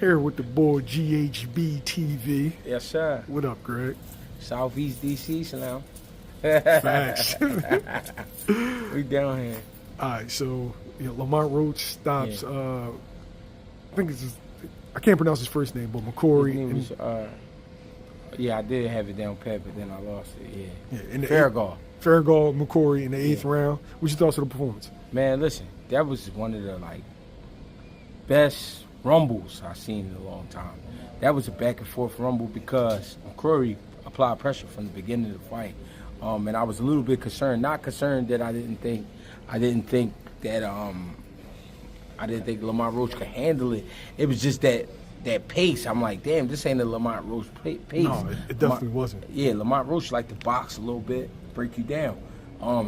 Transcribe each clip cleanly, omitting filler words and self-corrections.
Here with the boy GHB TV. Yes, sir. What up, Greg? Southeast DC now. Facts. We down here. All right, so Lamont Roach stops. I think I can't pronounce his first name, but McCrory. His name was, I did have it down pat, but then I lost it. In the Feargal. Feargal, McCrory in the 8th round. What you thought of the performance? Man, listen, that was one of the best rumbles I've seen in a long time. That was a back and forth rumble because McCrory applied pressure from the beginning of the fight, and I was a little bit concerned. Not concerned that I didn't think that Lamont Roach could handle it. It was just that pace. I'm like, damn, this ain't a Lamont Roach pace. No, it definitely wasn't. Yeah, Lamont Roach liked to box a little bit, break you down.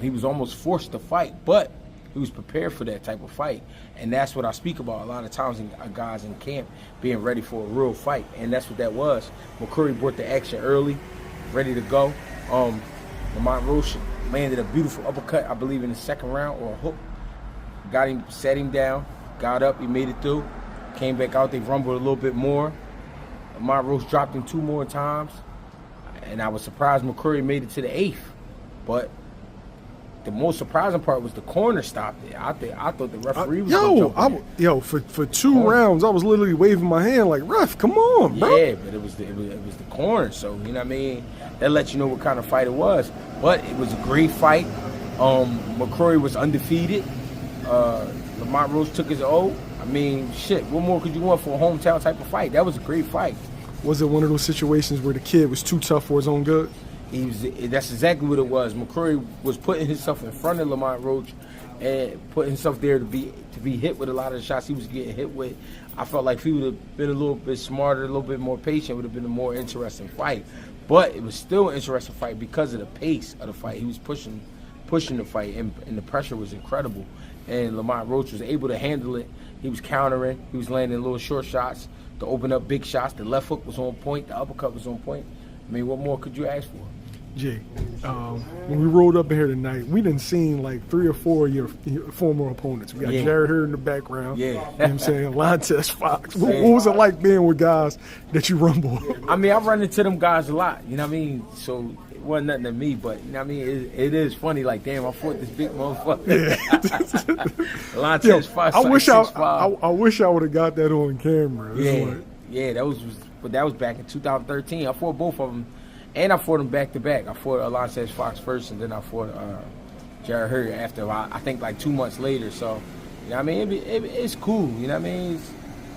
He was almost forced to fight, but he was prepared for that type of fight. And that's what I speak about a lot of times in guys in camp being ready for a real fight. And that's what that was. McCrory brought the action early, ready to go. Lamont Roach landed a beautiful uppercut, I believe, in the 2nd round, or a hook. Got him, set him down, got up, he made it through. Came back out, they rumbled a little bit more. Lamont Roach dropped him 2 more times. And I was surprised McCrory made it to the 8th. But the most surprising part was the corner stopped it. I thought the referee was going to jump in. For 2 rounds, I was literally waving my hand like, ref, come on, bro. Yeah, but it was the corner, so, you know what I mean? That lets you know what kind of fight it was. But it was a great fight. McCrory was undefeated. Lamont Roach took his O. I mean, shit, what more could you want for a hometown type of fight? That was a great fight. Was it one of those situations where the kid was too tough for his own good? That's exactly what it was. McCrory was putting himself in front of Lamont Roach and putting himself there to be hit with a lot of the shots he was getting hit with. I felt like if he would have been a little bit smarter, a little bit more patient, it would have been a more interesting fight. But it was still an interesting fight because of the pace of the fight. He was pushing the fight, and the pressure was incredible. And Lamont Roach was able to handle it. He was countering. He was landing little short shots to open up big shots. The left hook was on point. The uppercut was on point. I mean, what more could you ask for? Jay, when we rolled up in here tonight, we done seen like 3 or 4 of your former opponents. We got Jaron Ennis in the background. Yeah. You know what I'm saying? Lamont Fox. What was it like being with guys that you rumble? I mean, I run into them guys a lot. You know what I mean? So it wasn't nothing to me, but you know what I mean? It is funny. Like, damn, I fought this big motherfucker. Yeah. Lamont Fox. I wish I would have got that on camera. That was back in 2013. I fought both of them. And I fought them back to back. I fought Lamont Fox first, and then I fought Jaron Ennis after. I think like 2 months later. So, you know what I mean? It's cool. You know what I mean?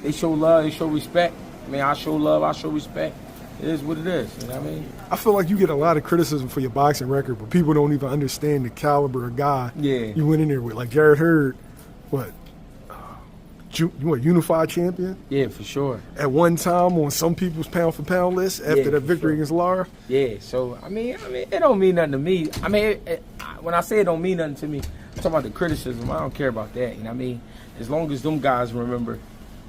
They show love. They show respect. I mean, I show love. I show respect. It is what it is. You know what I mean? I feel like you get a lot of criticism for your boxing record, but people don't even understand the caliber of guy you went in there with. Like Jaron Ennis, unified champion? Yeah, for sure. At one time on some people's pound for pound list after that victory against Lara? Yeah, so, I mean, it don't mean nothing to me. I mean, when I say it don't mean nothing to me, I'm talking about the criticism. I don't care about that, you know what I mean? As long as them guys remember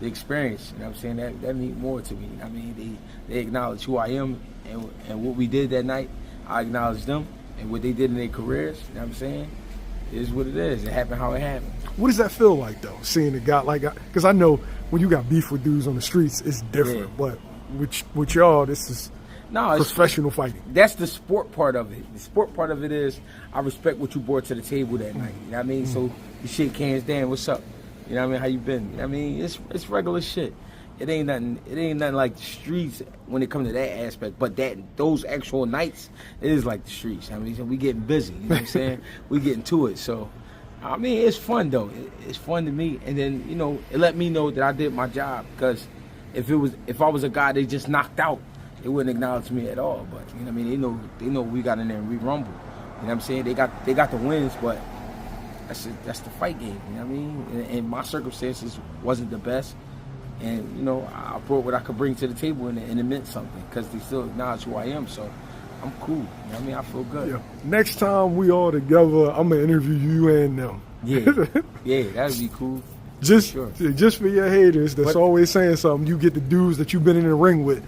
the experience, you know what I'm saying, that means more to me. You know what I mean? They acknowledge who I am and what we did that night. I acknowledge them and what they did in their careers, you know what I'm saying? It is what it is. It happened how it happened. What does that feel like, though, seeing a guy like – because I know when you got beef with dudes on the streets, it's different. Yeah. But with y'all, this is professional fighting. That's the sport part of it. The sport part of it is I respect what you brought to the table that night. You know what I mean? So you shake hands, Dan, what's up? You know what I mean? How you been? You know what I mean? It's regular shit. It ain't nothing like the streets when it comes to that aspect. But those actual nights, it is like the streets. I mean, so we getting busy. You know what I'm saying? We getting to it. So, I mean, it's fun though. It's fun to me. And then, you know, it let me know that I did my job. Because if I was a guy they just knocked out, they wouldn't acknowledge me at all. But you know what I mean? They know we got in there and we rumbled. You know what I'm saying? They got the wins, but that's the fight game. You know what I mean? And my circumstances wasn't the best. And, you know, I brought what I could bring to the table, and it meant something because they still acknowledge who I am. So I'm cool. You know what I mean? I feel good. Yeah. Next time we all together, I'm going to interview you and them. Yeah, that would be cool. Just for your haters that's always saying something, you get the dudes that you've been in the ring with,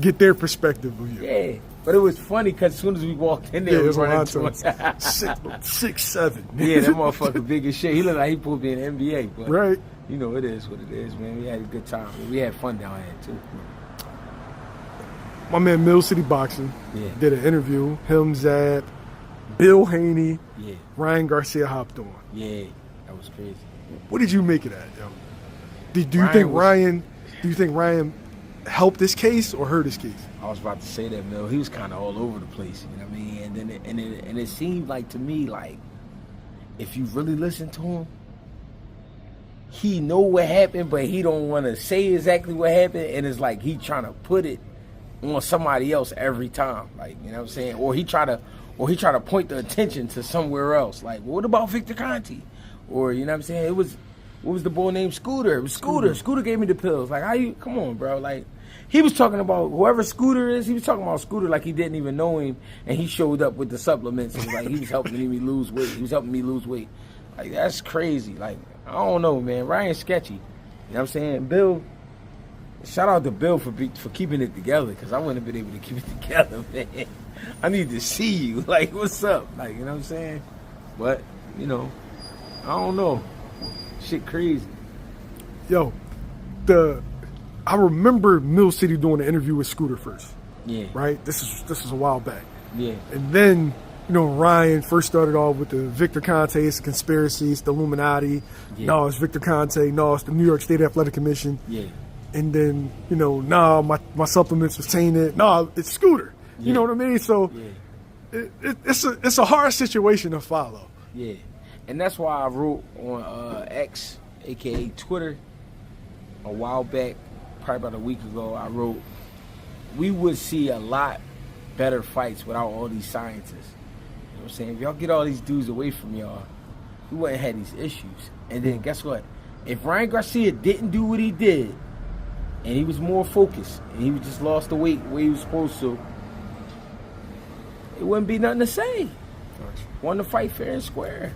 get their perspective of you. Yeah. But it was funny because as soon as we walked in there, it was running into 6'7". Yeah, that motherfucker big as shit. He looked like he supposed to be in the NBA. But right. You know, it is what it is, man. We had a good time. We had fun down here, too. My man Mill City Boxing did an interview. Him, Zab, Bill Haney, Ryan Garcia hopped on. Yeah, that was crazy. What did you make of that, yo? Do you think Ryan helped this case or hurt this case? I was about to say that, Mill. He was kind of all over the place, you know what I mean? And it seemed like to me, like, if you really listen to him, he know what happened, but he don't want to say exactly what happened, and it's like he trying to put it on somebody else every time, like, you know what I'm saying? Or he try to point the attention to somewhere else, like, well, what about Victor Conte? Or, you know what I'm saying? What was the boy named Scooter? It was Scooter. Scooter gave me the pills. Like, come on, bro. Like, he was talking about whoever Scooter is. He was talking about Scooter like he didn't even know him, and he showed up with the supplements. And like, he was helping me lose weight. He was helping me lose weight. Like, that's crazy. Like, I don't know, man. Ryan's sketchy. You know what I'm saying? Bill, shout out to Bill for keeping it together, because I wouldn't have been able to keep it together, man. I need to see you. Like, what's up? Like, you know what I'm saying? But, you know, I don't know. Shit crazy. Yo, I remember Mill City doing the interview with Scooter first. Yeah. Right? This is a while back. Yeah. And then, you know, Ryan first started off with the Victor Conte, it's a conspiracy, it's the Illuminati. Yeah. No, it's Victor Conte. No, it's the New York State Athletic Commission. Yeah. And then, you know, no, my supplements was tainted. No, it's Scooter. Yeah. You know what I mean? So it's a hard situation to follow. Yeah. And that's why I wrote on X, a.k.a. Twitter, a while back, probably about a week ago, I wrote, we would see a lot better fights without all these scientists. You know what I'm saying? If y'all get all these dudes away from y'all, we wouldn't have these issues. And then guess what? If Ryan Garcia didn't do what he did, and he was more focused, and he just lost the weight where he was supposed to, it wouldn't be nothing to say. Won the fight fair and square.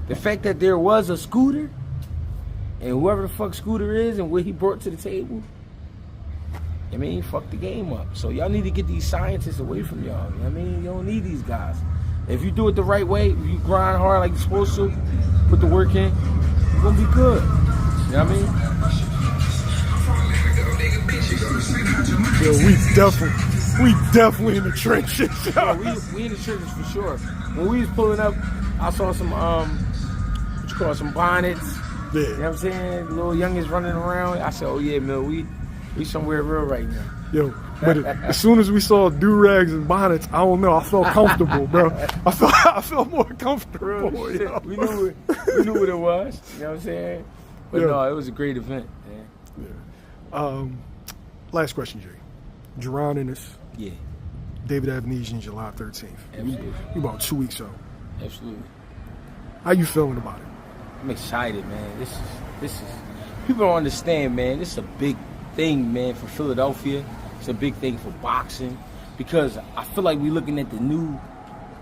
The fact that there was a Scooter, and whoever the fuck Scooter is and what he brought to the table, I mean, he fucked the game up. So y'all need to get these scientists away from y'all. You know what I mean? You don't need these guys. If you do it the right way, if you grind hard like you're supposed to, put the work in, you're going to be good. You know what I mean? Yo, we definitely in the trenches. Yeah, we in the trenches for sure. When we was pulling up, I saw some some bonnets. Yeah. You know what I'm saying? The little youngins running around. I said, oh yeah, Mill, we somewhere real right now. Yo, but as soon as we saw do-rags and bonnets, I don't know, I felt comfortable, bro. I felt more comfortable. Bro, we knew what it was. You know what I'm saying? But no, it was a great event, man. Yeah. Last question, Jay. Jaron Ennis. Yeah. David Avaneysan, July 13th. Absolutely. We about 2 weeks out. Absolutely. How you feeling about it? I'm excited, man. This is people don't understand, man. This is a big thing, man, for Philadelphia. It's a big thing for boxing, because I feel like we're looking at the new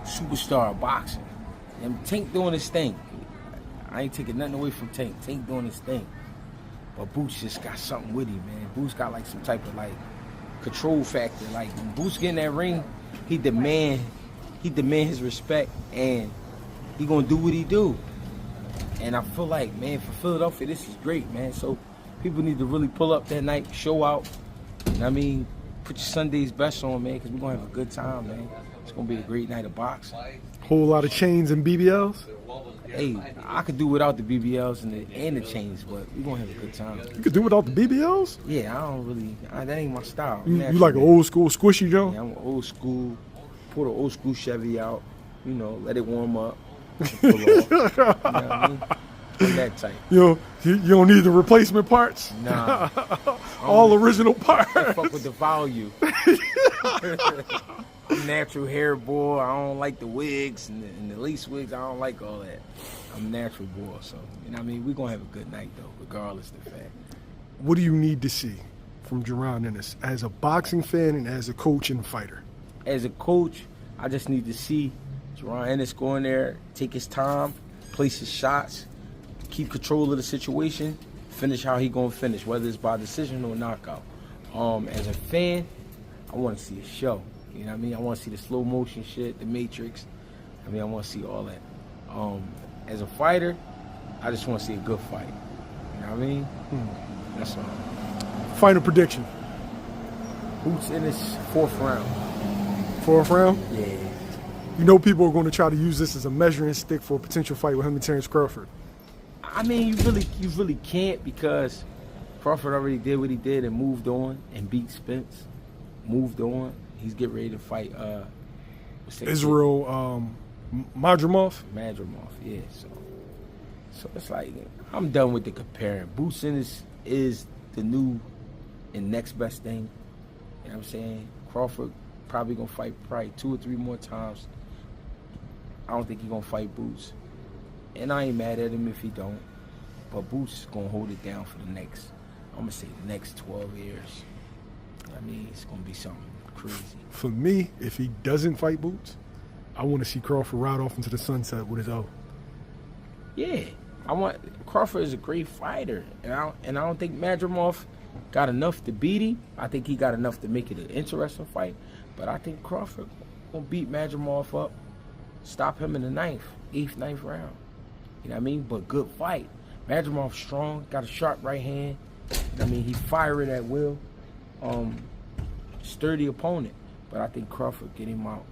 superstar of boxing. And Tank doing his thing. I ain't taking nothing away from Tank. Tank doing his thing. But Boots just got something with him, man. Boots got like some type of like control factor. Like when Boots get in that ring, he demand his respect, and he gonna do what he do. And I feel like, man, for Philadelphia, this is great, man. So people need to really pull up that night, show out. You know what I mean? Put your Sunday's best on, man, because we're going to have a good time, man. It's going to be a great night of boxing. Whole lot of chains and BBLs? Hey, I could do without the BBLs and the chains, but we're going to have a good time. You could do without the BBLs? Yeah, I don't really, that ain't my style. You like an old school squishy, Joe? Yeah, I'm old school. Pull the old school Chevy out, you know, let it warm up. Pull off. You know what I mean? I'm that type. You don't need the replacement parts? Nah. All original parts. I fuck with the value. I'm natural hair boy. I don't like the wigs and the lace wigs. I don't like all that. I'm natural boy. So, you know what I mean? We're going to have a good night, though, regardless of the fact. What do you need to see from Jaron Ennis as a boxing fan and as a coach and fighter? As a coach, I just need to see Jaron Ennis go in there, take his time, place his shots, keep control of the situation, finish how he gonna finish, whether it's by decision or knockout. As a fan, I want to see a show. You know what I mean? I want to see the slow motion shit, the Matrix. I want to see all that. As a fighter, I just want to see a good fight. You know You know what I mean? That's all. Final prediction. Boots in his 4th round. 4th round? Yeah. You know people are going to try to use this as a measuring stick for a potential fight with him and Terrence Crawford. I mean, you really can't, because Crawford already did what he did and moved on and beat Spence. Moved on. He's getting ready to fight Israel Madrimov. Madrimov, yeah. So it's like, I'm done with the comparing. Boots Ennis is the new and next best thing. You know what I'm saying? Crawford probably gonna fight 2 or 3 more times. I don't think he's gonna fight Boots. And I ain't mad at him if he don't. But Boots is gonna hold it down for the next, I'm gonna say the next 12 years. I mean, it's gonna be something crazy. For me, if he doesn't fight Boots, I want to see Crawford ride off into the sunset with his O. Yeah, Crawford is a great fighter, and I don't think Madrimov got enough to beat him. I think he got enough to make it an interesting fight, but I think Crawford gonna beat Madrimov up, stop him in the 8th, 9th round. You know what I mean? But good fight. Madrimov strong, got a sharp right hand. You know what I mean? He fire it at will. Sturdy opponent, but I think Crawford get him out